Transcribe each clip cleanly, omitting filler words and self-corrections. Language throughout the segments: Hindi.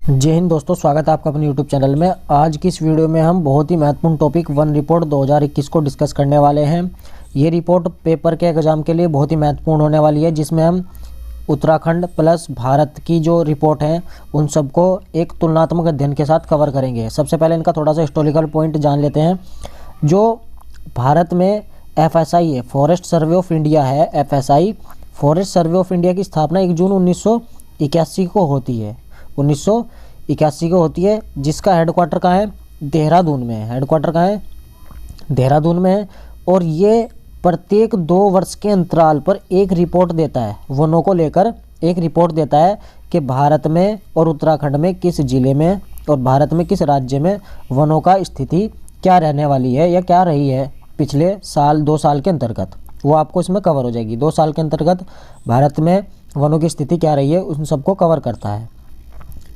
जय हिंद दोस्तों, स्वागत है आपका अपने YouTube चैनल में। आज की इस वीडियो में हम बहुत ही महत्वपूर्ण टॉपिक वन रिपोर्ट 2021 को डिस्कस करने वाले हैं। ये रिपोर्ट पेपर के एग्ज़ाम के लिए बहुत ही महत्वपूर्ण होने वाली है, जिसमें हम उत्तराखंड प्लस भारत की जो रिपोर्ट हैं उन सबको एक तुलनात्मक अध्ययन के साथ कवर करेंगे। सबसे पहले इनका थोड़ा सा हिस्टोरिकल पॉइंट जान लेते हैं। जो भारत में FSI है, फॉरेस्ट सर्वे ऑफ इंडिया है, FSI forest survey of India की स्थापना 1 जून 1981 को होती है। 1981 को होती है, जिसका हेडक्वार्टर कहाँ है? देहरादून में है। हेडक्वार्टर कहाँ है? देहरादून में है। और ये प्रत्येक 2 वर्ष के अंतराल पर एक रिपोर्ट देता है, वनों को लेकर एक रिपोर्ट देता है कि भारत में और उत्तराखंड में किस जिले में और भारत में किस राज्य में वनों का स्थिति क्या रहने वाली है या क्या रही है पिछले साल 2 साल के अंतर्गत। वो आपको इसमें कवर हो जाएगी। 2 साल के अंतर्गत भारत में वनों की स्थिति क्या रही है उन सबको कवर करता है।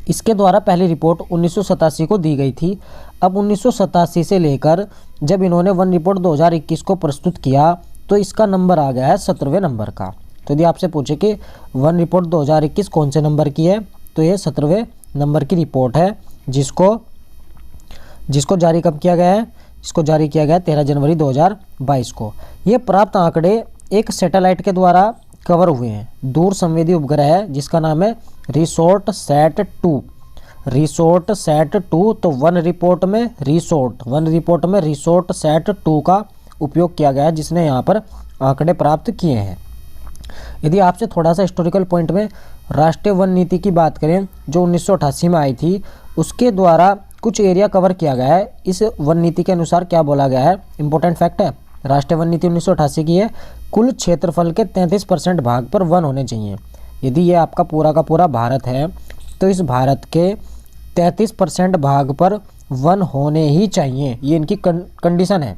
इसके द्वारा पहली रिपोर्ट 1987 को दी गई थी। अब 1987 से लेकर जब इन्होंने वन रिपोर्ट 2021 को प्रस्तुत किया तो इसका नंबर आ गया है 17वें नंबर का। तो यदि आपसे पूछे कि वन रिपोर्ट 2021 कौन से नंबर की है, तो ये 17वें नंबर की रिपोर्ट है, जिसको जारी कब किया गया है? इसको जारी किया गया 13 जनवरी 2022 को। ये प्राप्त आंकड़े एक सैटेलाइट के द्वारा कवर हुए हैं। दूर संवेदी उपग्रह है जिसका नाम है रिसोर्ट सैट 2। Resort set 2। तो वन रिपोर्ट में रिसोर्ट सैट 2 का उपयोग किया गया है, जिसने यहाँ पर आंकड़े प्राप्त किए हैं। यदि आपसे थोड़ा सा हिस्टोरिकल पॉइंट में राष्ट्रीय वन नीति की बात करें जो 1988 में आई थी, उसके द्वारा कुछ एरिया कवर किया गया है। इस वन नीति के अनुसार क्या बोला गया है? इंपॉर्टेंट फैक्ट है, राष्ट्रीय वन नीति 1988 की है। कुल क्षेत्रफल के 33% भाग पर वन होने चाहिए। यदि ये आपका पूरा का पूरा भारत है तो इस भारत के 33% भाग पर वन होने ही चाहिए, ये इनकी कंडीशन है।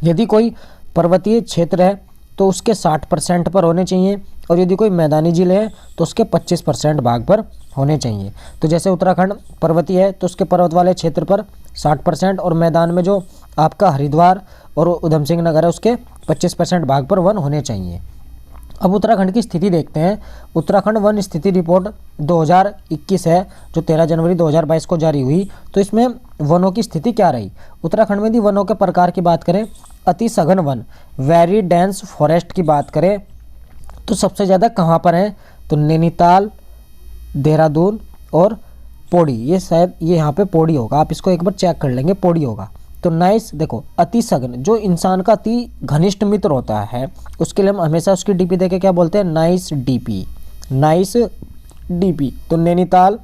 यदि कोई पर्वतीय क्षेत्र है तो उसके 60% पर होने चाहिए, और यदि कोई मैदानी जिले है तो उसके 25% भाग पर होने चाहिए। तो जैसे उत्तराखंड पर्वतीय है तो उसके पर्वत वाले क्षेत्र पर 60%, और मैदान में जो आपका हरिद्वार और उधम सिंह नगर है उसके 25% भाग पर वन होने चाहिए। अब उत्तराखंड की स्थिति देखते हैं। उत्तराखंड वन स्थिति रिपोर्ट 2021 है जो 13 जनवरी 2022 को जारी हुई। तो इसमें वनों की स्थिति क्या रही? उत्तराखंड में यदि वनों के प्रकार की बात करें, अति सघन वन वेरी डेंस फॉरेस्ट की बात करें तो सबसे ज़्यादा कहाँ पर है? तो नैनीताल, देहरादून और पौड़ी। ये शायद ये यहाँ पे पौड़ी होगा, आप इसको एक बार चेक कर लेंगे, पौड़ी होगा। तो नाइस, देखो अति सघन जो इंसान का अति घनिष्ठ मित्र होता है उसके लिए हम हमेशा उसकी डीपी देके क्या बोलते हैं? Nice DP, nice DP. तो नैनीताल,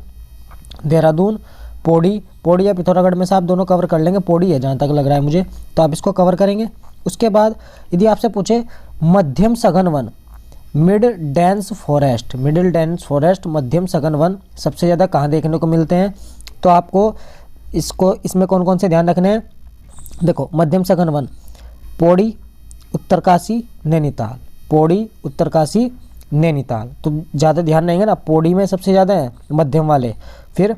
देहरादून, पौड़ी या पिथौरागढ़ में से आप दोनों कवर कर लेंगे। पौड़ी है जहाँ तक लग रहा है मुझे, तो आप इसको कवर करेंगे। उसके बाद यदि आपसे पूछे मध्यम सघन वन मिडिल डेंस फॉरेस्ट, मध्यम सघन वन सबसे ज़्यादा कहाँ देखने को मिलते हैं? तो आपको इसमें कौन कौन से ध्यान रखने हैं? देखो मध्यम सघन वन पौड़ी, उत्तरकाशी, नैनीताल, पौड़ी, उत्तरकाशी, नैनीताल। तो ज़्यादा ध्यान रहेंगे ना, पौड़ी में सबसे ज़्यादा है मध्यम वाले। फिर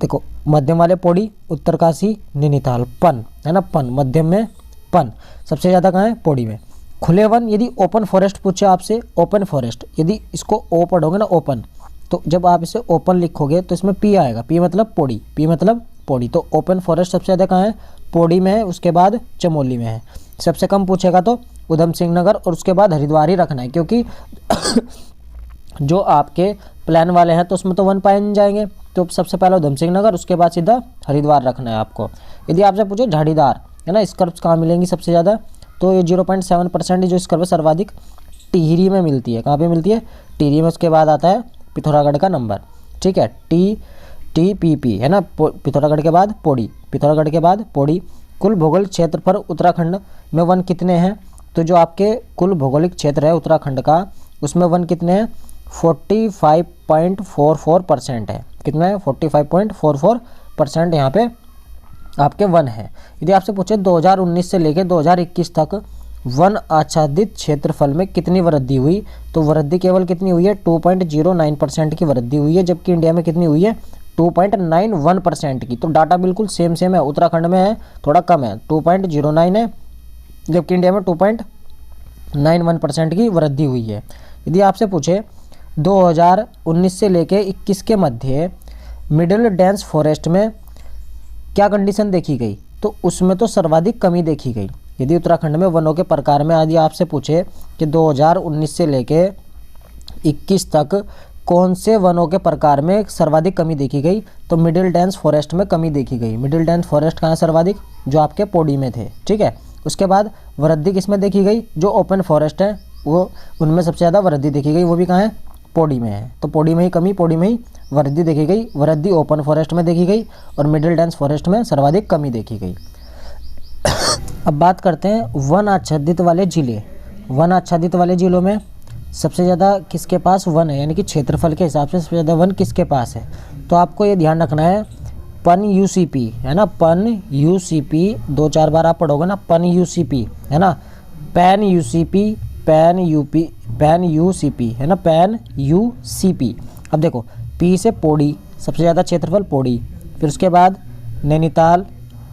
देखो मध्यम वाले पौड़ी, उत्तरकाशी, नैनीताल। पन है ना, पन मध्यम में पन सबसे ज़्यादा कहाँ है? पौड़ी में। खुले वन यदि ओपन फॉरेस्ट पूछे आपसे, ओपन फॉरेस्ट यदि इसको ओ पढ़ोगे ना ओपन, तो जब आप इसे ओपन लिखोगे तो इसमें पी आएगा, पी मतलब पौड़ी, पी मतलब पौड़ी। तो ओपन फॉरेस्ट सबसे ज़्यादा कहाँ है? पौड़ी में है, उसके बाद चमोली में है। सबसे कम पूछेगा तो उधम सिंह नगर और उसके बाद हरिद्वार ही रखना है, क्योंकि जो आपके प्लान वाले हैं तो उसमें तो वन पाए नहीं जाएंगे। तो सबसे पहले उधम सिंह नगर, उसके बाद सीधा हरिद्वार रखना है आपको। यदि आपसे पूछो झाड़ीदार है ना, स्कर्व्स कहाँ मिलेंगी सबसे ज़्यादा? तो ये 0.7% जो स्कर्व सर्वाधिक टिहरी में मिलती है। कहाँ पे मिलती है? टिहरी में। उसके बाद आता है पिथौरागढ़ का नंबर, ठीक है, TPP है ना, पिथौरागढ़ के बाद पौड़ी, पिथौरागढ़ के बाद पौड़ी। कुल भौगोलिक क्षेत्र पर उत्तराखंड में वन कितने हैं? तो जो आपके कुल भौगोलिक क्षेत्र है उत्तराखंड का, उसमें वन कितने हैं? 45.44% है। कितना है? 45.44% यहाँ पे आपके वन है। यदि आपसे पूछे 2019 से लेकर 2021 तक वन आच्छादित क्षेत्रफल में कितनी वृद्धि हुई, तो वृद्धि केवल कितनी हुई है? 2.09% की वृद्धि हुई है, जबकि इंडिया में कितनी हुई है? 2.91% की। तो डाटा बिल्कुल सेम है। उत्तराखंड में है थोड़ा कम है, 2.09 है, जबकि इंडिया में 2.91% की वृद्धि हुई है। यदि आपसे पूछे 2019 से लेकर 21 के मध्य मिडिल डेंस फॉरेस्ट में क्या कंडीशन देखी गई, तो उसमें तो सर्वाधिक कमी देखी गई। यदि उत्तराखंड में वनों के प्रकार में आज आपसे पूछे कि 2019 से लेके 21 तक कौन से वनों के प्रकार में सर्वाधिक कमी देखी गई, तो मिडिल डेंस फॉरेस्ट में कमी देखी गई। मिडिल डेंस फॉरेस्ट कहाँ सर्वाधिक, जो आपके पौड़ी में थे, ठीक है। उसके बाद वृद्धि किसमें देखी गई, जो ओपन फॉरेस्ट है वो उनमें सबसे ज़्यादा वृद्धि देखी गई, वो भी कहाँ है, पौड़ी में है। तो पौड़ी में ही कमी, पौड़ी में ही वृद्धि देखी गई। वृद्धि ओपन फॉरेस्ट में देखी गई और मिडिल डेंस फॉरेस्ट में सर्वाधिक कमी देखी गई। अब बात करते हैं वन आच्छादित वाले जिले। वन आच्छादित वाले जिलों में सबसे ज़्यादा किसके पास वन है, यानी कि क्षेत्रफल के हिसाब से सबसे ज़्यादा वन किसके पास है, तो आपको ये ध्यान रखना है पन यूसीपी है ना, पन यूसीपी 2-4 बार आप पढ़ोगे ना, पन यूसीपी है ना, pan UCP, pan UP, pan UCP है ना, पैन यूसीपी। अब देखो पी से पौड़ी, सबसे ज़्यादा क्षेत्रफल पौड़ी, फिर उसके बाद नैनीताल,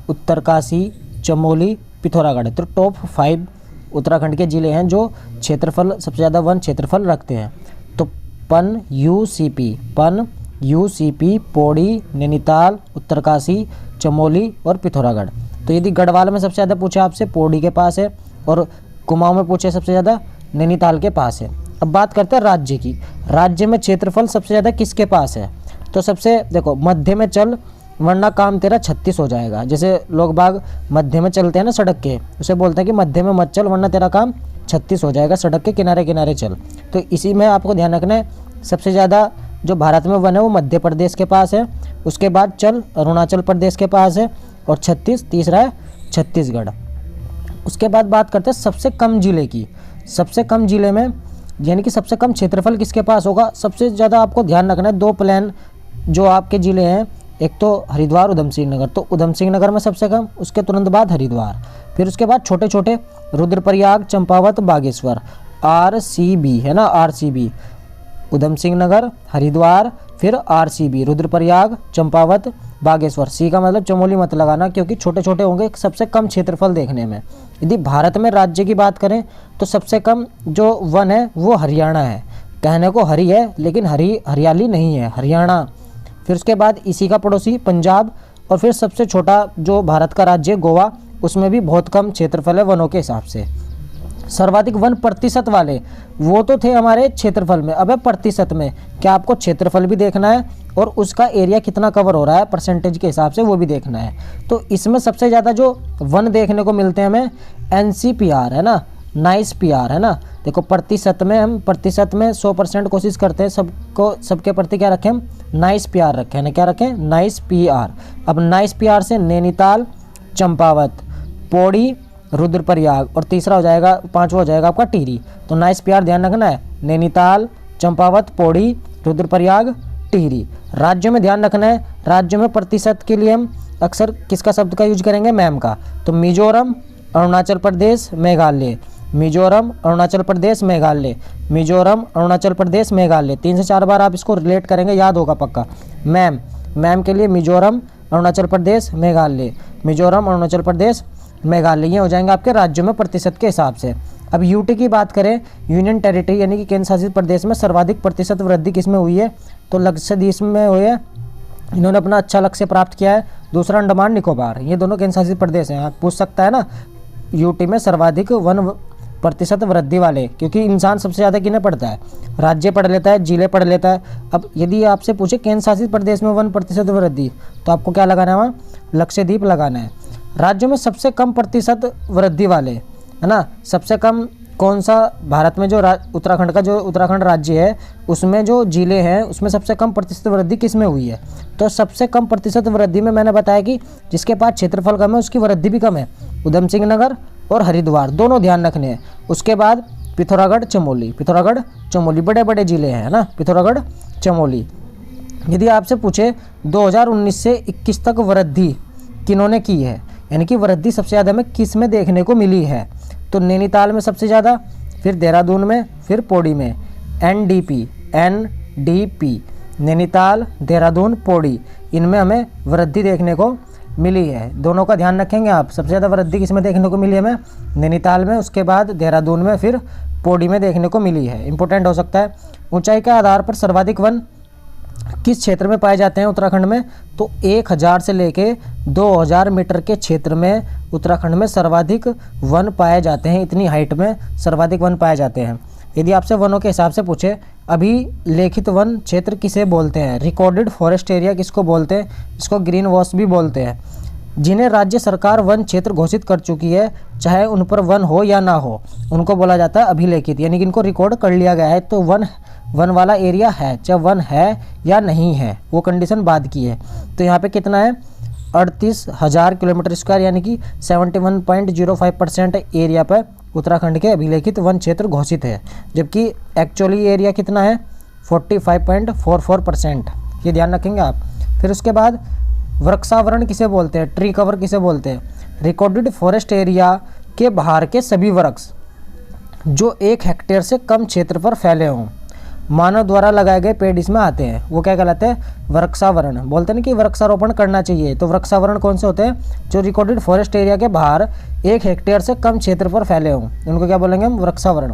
उत्तरकाशी, चमोली, पिथौरागढ़। तो टॉप 5 उत्तराखंड के ज़िले हैं जो क्षेत्रफल सबसे ज़्यादा वन क्षेत्रफल रखते हैं। तो पन यूसीपी, पन यूसीपी, पौड़ी, नैनीताल, उत्तरकाशी, चमोली और पिथौरागढ़। तो यदि गढ़वाल में सबसे ज़्यादा पूछे आपसे, पौड़ी के पास है, और कुमाऊं में पूछे सबसे ज़्यादा, नैनीताल के पास है। अब बात करते हैं राज्य की। राज्य में क्षेत्रफल सबसे ज़्यादा किसके पास है, तो सबसे देखो मध्य में चल वरना काम तेरा 36 हो जाएगा। जैसे लोग बाग मध्य में चलते हैं ना सड़क के, उसे बोलते हैं कि मध्य में मत चल वरना तेरा काम 36 हो जाएगा, सड़क के किनारे किनारे चल। तो इसी में आपको ध्यान रखना है, सबसे ज़्यादा जो भारत में वन है वो मध्य प्रदेश के पास है, उसके बाद चल अरुणाचल प्रदेश के पास है, और 36 तीसरा है छत्तीसगढ़। उसके बाद बात करते हैं सबसे कम ज़िले की। सबसे कम ज़िले में यानी कि सबसे कम क्षेत्रफल किसके पास होगा, सबसे ज़्यादा आपको ध्यान रखना है 2 प्लान जो आपके ज़िले हैं, एक तो हरिद्वार, उधम सिंह नगर। तो उधम सिंह नगर में सबसे कम, उसके तुरंत बाद हरिद्वार, फिर उसके बाद छोटे छोटे रुद्रप्रयाग, चंपावत, बागेश्वर, RCB है ना, RCB, उधम सिंह नगर, हरिद्वार, फिर RCB, रुद्रप्रयाग, चंपावत, बागेश्वर। सी का मतलब चमोली मत लगाना क्योंकि छोटे छोटे होंगे सबसे कम क्षेत्रफल देखने में। यदि भारत में राज्य की बात करें तो सबसे कम जो वन है वो हरियाणा है। कहने को हरी है लेकिन हरियाली नहीं है, हरियाणा। फिर उसके बाद इसी का पड़ोसी पंजाब, और फिर सबसे छोटा जो भारत का राज्य गोवा, उसमें भी बहुत कम क्षेत्रफल है वनों के हिसाब से। सर्वाधिक वन प्रतिशत वाले वो तो थे हमारे क्षेत्रफल में, अब है प्रतिशत में। क्या आपको क्षेत्रफल भी देखना है और उसका एरिया कितना कवर हो रहा है परसेंटेज के हिसाब से वो भी देखना है। तो इसमें सबसे ज़्यादा जो वन देखने को मिलते हैं हमें NCPR है ना, नाइस PR है ना। देखो प्रतिशत में हम प्रतिशत में 100% कोशिश करते हैं सबको, सबके प्रति क्या रखें हम, नाइस PR रखें ना, क्या रखें, नाइस PR। अब नाइस PR से नैनीताल, चंपावत, पौड़ी, रुद्रप्रयाग, और तीसरा हो जाएगा, पांचवा हो जाएगा आपका टिहरी। तो नाइस PR ध्यान रखना है, नैनीताल, चंपावत, पौड़ी, रुद्रप्रयाग, टिहरी। राज्यों में ध्यान रखना है, राज्यों में प्रतिशत के लिए हम अक्सर किसका शब्द का यूज करेंगे, मैम का। तो मिजोरम, अरुणाचल प्रदेश, मेघालय, मिजोरम, अरुणाचल प्रदेश, मेघालय, मिजोरम, अरुणाचल प्रदेश, मेघालय। 3 से 4 बार आप इसको रिलेट करेंगे, याद होगा पक्का। मैम, मैम के लिए मिजोरम, अरुणाचल प्रदेश, मेघालय, मिजोरम, अरुणाचल प्रदेश, मेघालय, ये हो जाएंगे आपके राज्यों में प्रतिशत के हिसाब से। अब यूटी की बात करें, यूनियन टेरिटरी यानी कि केंद्र शासित प्रदेश में सर्वाधिक प्रतिशत वृद्धि किसमें हुई है, तो लक्षद्वीप में हुई है, इन्होंने अपना अच्छा लक्ष्य प्राप्त किया है। दूसरा अंडमान निकोबार, ये दोनों केंद्र शासित प्रदेश हैं। आप पूछ सकता है ना यूटी में सर्वाधिक वन प्रतिशत वृद्धि वाले, क्योंकि इंसान सबसे ज़्यादा किन्हें पढ़ता है, राज्य पढ़ लेता है, जिले पढ़ लेता है। अब यदि आपसे पूछे केंद्र शासित प्रदेश में 1% वृद्धि, तो आपको क्या लगाना है, वहाँ लक्षद्वीप लगाना है। राज्यों में सबसे कम प्रतिशत वृद्धि वाले है ना, सबसे कम कौन सा भारत में, जो उत्तराखंड का जो उत्तराखंड राज्य है उसमें जो जिले हैं उसमें सबसे कम प्रतिशत वृद्धि किस में हुई है, तो सबसे कम प्रतिशत वृद्धि में मैंने बताया कि जिसके पास क्षेत्रफल कम है उसकी वृद्धि भी कम है, उधम सिंह नगर और हरिद्वार, दोनों ध्यान रखने हैं। उसके बाद पिथौरागढ़, चमोली, पिथौरागढ़, चमोली बड़े बड़े जिले हैं ना, पिथौरागढ़, चमोली। यदि आपसे पूछे 2019 से 21 तक वृद्धि किन्होंने की है, यानी कि वृद्धि सबसे ज़्यादा में किस में देखने को मिली है, तो नैनीताल में सबसे ज़्यादा, फिर देहरादून में, फिर पौड़ी में। NDP नैनीताल, देहरादून, पौड़ी, इनमें हमें वृद्धि देखने को मिली है। दोनों का ध्यान रखेंगे आप, सबसे ज़्यादा वृद्धि किस में देखने को मिली हमें, नैनीताल में, उसके बाद देहरादून में, फिर पौड़ी में देखने को मिली है। इंपॉर्टेंट हो सकता है। ऊंचाई के आधार पर सर्वाधिक वन किस क्षेत्र में पाए जाते हैं उत्तराखंड में, तो 1000 से लेके 2000 मीटर के क्षेत्र में उत्तराखंड में सर्वाधिक वन पाए जाते हैं। इतनी हाइट में सर्वाधिक वन पाए जाते हैं। यदि आपसे वनों के हिसाब से पूछे, अभी लेखित वन क्षेत्र किसे बोलते हैं, रिकॉर्डेड फॉरेस्ट एरिया किसको बोलते हैं, इसको ग्रीन वॉश भी बोलते हैं। जिन्हें राज्य सरकार वन क्षेत्र घोषित कर चुकी है, चाहे उन पर वन हो या ना हो, उनको बोला जाता है अभिलेखित, यानी कि इनको रिकॉर्ड कर लिया गया है। तो वन वाला एरिया है, चाहे वन है या नहीं है, वो कंडीशन बाद की है। तो यहाँ पे कितना है, 38,000 किलोमीटर स्क्वायर, यानी कि 71.05% एरिया पर उत्तराखंड के अभिलेखित वन क्षेत्र घोषित है, जबकि एक्चुअली एरिया कितना है, 45.44%। ये ध्यान रखेंगे आप। फिर उसके बाद वृक्षावरण किसे बोलते हैं, ट्री कवर किसे बोलते हैं, रिकॉर्डेड फॉरेस्ट एरिया के बाहर के सभी वृक्ष जो 1 हेक्टेयर से कम क्षेत्र पर फैले हों, मानव द्वारा लगाए गए पेड़ इसमें आते हैं, वो क्या कहलाते हैं, वृक्षावरण। बोलते हैं ना कि वृक्षारोपण करना चाहिए, तो वृक्षावरण कौन से होते हैं, जो रिकॉर्डेड फॉरेस्ट एरिया के बाहर 1 हेक्टेयर से कम क्षेत्र पर फैले हों, उनको क्या बोलेंगे हम, वृक्षावरण।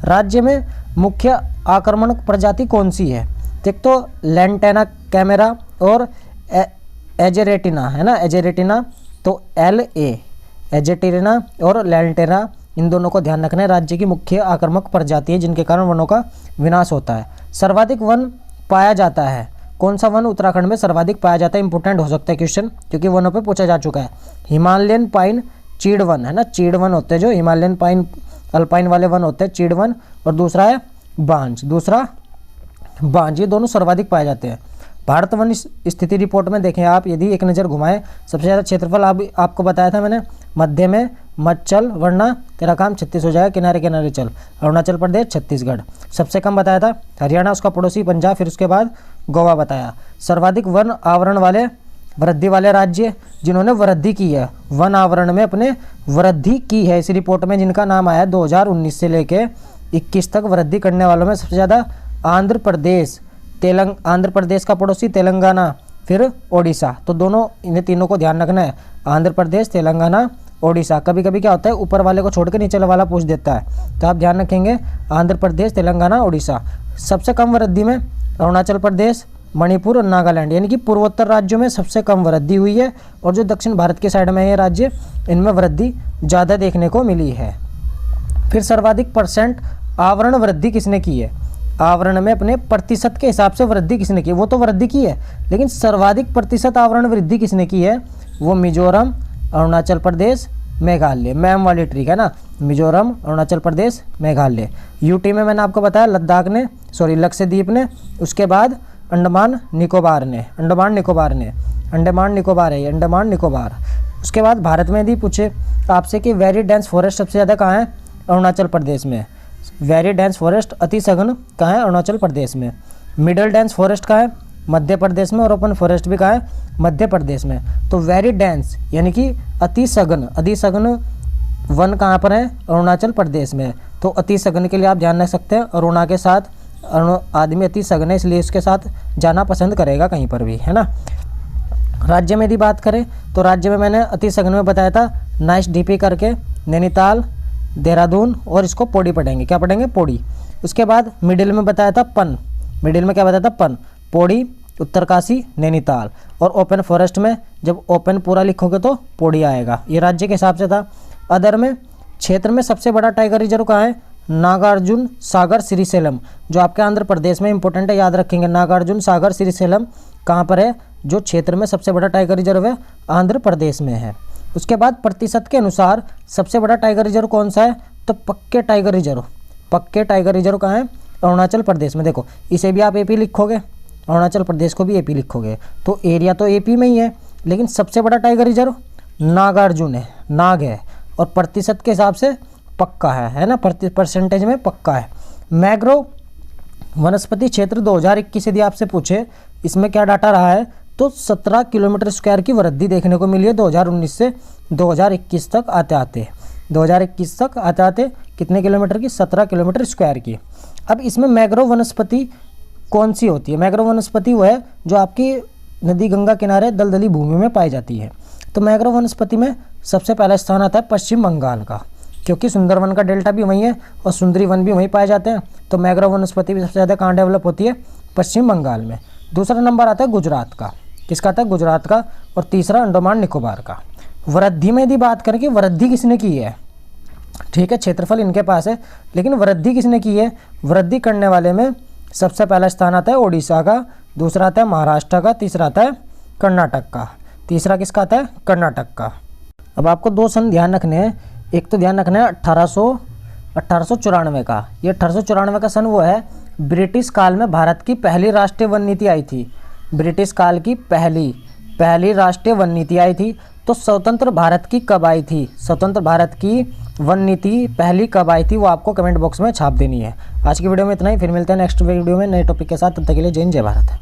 राज्य में मुख्य आक्रमण प्रजाति कौन सी है, एक तो लैंटेना कैमेरा और एजेरेटिना है ना, एजेरेटिना, तो एजेटेरिना और लैंटेना, इन दोनों को ध्यान रखना है। राज्य की मुख्य आक्रामक प्रजाति है जिनके कारण वनों का विनाश होता है। सर्वाधिक वन पाया जाता है, कौन सा वन उत्तराखंड में सर्वाधिक पाया जाता है, इंपॉर्टेंट हो सकता है क्वेश्चन, क्योंकि वनों पे पूछा जा चुका है। हिमालयन पाइन चीड़ वन है ना, चीड़ वन होते हैं जो हिमालयन पाइन अल्पाइन वाले वन होते हैं, चीड़ वन, और दूसरा है बांज, ये दोनों सर्वाधिक पाए जाते हैं। भारत वन स्थिति रिपोर्ट में देखें आप, यदि एक नज़र घुमाएं, सबसे ज़्यादा क्षेत्रफल आपको बताया था मैंने, मध्य में मच्छल, वरना तेरा काम 36 हो जाएगा, किनारे किनारे चल, अरुणाचल प्रदेश, छत्तीसगढ़। सबसे कम बताया था हरियाणा, उसका पड़ोसी पंजाब, फिर उसके बाद गोवा बताया। सर्वाधिक वन आवरण वाले वृद्धि वाले राज्य जिन्होंने वृद्धि की है, वन आवरण में अपने वृद्धि की है इस रिपोर्ट में, जिनका नाम आया 2019 से लेके 21 तक वृद्धि करने वालों में सबसे ज़्यादा आंध्र प्रदेश, आंध्र प्रदेश का पड़ोसी तेलंगाना, फिर ओडिशा। तो दोनों इन तीनों को ध्यान रखना है, आंध्र प्रदेश, तेलंगाना, ओडिशा। कभी कभी क्या होता है, ऊपर वाले को छोड़ के नीचे वाला पूछ देता है, तो आप ध्यान रखेंगे आंध्र प्रदेश, तेलंगाना, ओडिशा। सबसे कम वृद्धि में अरुणाचल प्रदेश, मणिपुर और नागालैंड, यानी कि पूर्वोत्तर राज्यों में सबसे कम वृद्धि हुई है, और जो दक्षिण भारत के साइड में ये राज्य, इनमें वृद्धि ज़्यादा देखने को मिली है। फिर सर्वाधिक % आवरण वृद्धि किसने की है, आवरण में अपने प्रतिशत के हिसाब से वृद्धि किसने की, वो तो वृद्धि की है, लेकिन सर्वाधिक प्रतिशत आवरण वृद्धि किसने की है, वो मिजोरम, अरुणाचल प्रदेश, मेघालय। मैम वाली ट्रिक है ना, मिजोरम, अरुणाचल प्रदेश, मेघालय। यूटी में मैंने आपको बताया लद्दाख ने, लक्षद्वीप ने, उसके बाद अंडमान निकोबार है, अंडमान निकोबार। उसके बाद भारत में यदि पूछे आपसे कि वेरी डेंस फॉरेस्ट सबसे ज़्यादा कहाँ है, अरुणाचल प्रदेश में। वेरी डेंस फॉरेस्ट अति सघन कहाँ है, अरुणाचल प्रदेश में। मिडल डेंस फॉरेस्ट कहाँ है, मध्य प्रदेश में। और ओपन फॉरेस्ट भी कहाँ है, मध्य प्रदेश में। तो वेरी डेंस यानी कि अति सघन वन कहाँ पर है, अरुणाचल प्रदेश में। तो अति सघन के लिए आप ध्यान रख सकते हैं, अरुणा के साथ आदमी अति सघन है, इसलिए इसके साथ जाना पसंद करेगा कहीं पर भी, है ना। राज्य में यदि बात करें तो राज्य में मैंने अति सघन में बताया था नाइस डीपी करके, नैनीताल, देहरादून, और इसको पौड़ी पढ़ेंगे, क्या पढ़ेंगे, पौड़ी। उसके बाद मिडिल में बताया था पन, मिडिल में क्या बताया था, पन, पौड़ी, उत्तरकाशी, नैनीताल। और ओपन फॉरेस्ट में जब ओपन पूरा लिखोगे तो पौड़ी आएगा। ये राज्य के हिसाब से था। अदर में क्षेत्र में सबसे बड़ा टाइगर रिजर्व कहाँ है, नागार्जुन सागर श्रीशैलम, जो आपके आंध्र प्रदेश में इंपॉर्टेंट है, याद रखेंगे। नागार्जुन सागर श्रीशैलम कहाँ पर है, जो क्षेत्र में सबसे बड़ा टाइगर रिजर्व है, आंध्र प्रदेश में है। उसके बाद प्रतिशत के अनुसार सबसे बड़ा टाइगर रिजर्व कौन सा है, तो पक्के टाइगर रिजर्व कहाँ है, अरुणाचल प्रदेश में। देखो इसे भी आप एपी लिखोगे, अरुणाचल प्रदेश को भी एपी लिखोगे, तो एरिया तो एपी में ही है, लेकिन सबसे बड़ा टाइगर रिजर्व नागार्जुन है, नाग है, और प्रतिशत के हिसाब से पक्का है ना, परसेंटेज में पक्का है। मैग्रोव वनस्पति क्षेत्र 2021 यदि आपसे पूछे, इसमें क्या डाटा रहा है, तो 17 किलोमीटर स्क्वायर की वृद्धि देखने को मिली है 2019 से 2021 तक आते आते कितने किलोमीटर की, 17 किलोमीटर स्क्वायर की। अब इसमें मैग्रोव वनस्पति कौन सी होती है, मैग्रोव वनस्पति वो है जो आपकी नदी गंगा किनारे दलदली भूमि में पाई जाती है। तो मैग्रोव वनस्पति में सबसे पहला स्थान आता है पश्चिम बंगाल का, क्योंकि सुंदरवन का डेल्टा भी वहीं है और सुंदरी वन भी वहीं पाए जाते हैं। तो मैग्रोव वनस्पति भी सबसे ज़्यादा कहाँ डेवलप होती है, पश्चिम बंगाल में। दूसरा नंबर आता है गुजरात का, किसका आता है? गुजरात का। और तीसरा अंडमान निकोबार का। वृद्धि में यदि बात करें कि वृद्धि किसने की है, ठीक है, क्षेत्रफल इनके पास है, लेकिन वृद्धि किसने की है? वृद्धि करने वाले में सबसे पहला स्थान आता है ओडिशा का, दूसरा आता है महाराष्ट्र का, तीसरा आता है कर्नाटक का। तीसरा किसका आता है? कर्नाटक का। अब आपको दो सन ध्यान रखने हैं। एक तो ध्यान रखना है 1894 का। ये 1894 का सन वो है, ब्रिटिश काल में भारत की पहली राष्ट्रीय वन नीति आई थी। ब्रिटिश काल की पहली राष्ट्रीय वन नीति आई थी। तो स्वतंत्र भारत की कब आई थी? स्वतंत्र भारत की वन नीति पहली कब आई थी, वो आपको कमेंट बॉक्स में छाप देनी है। आज की वीडियो में इतना ही, फिर मिलते हैं नेक्स्ट वीडियो में नए टॉपिक के साथ। तब तक के लिए जय हिंद, जय भारत।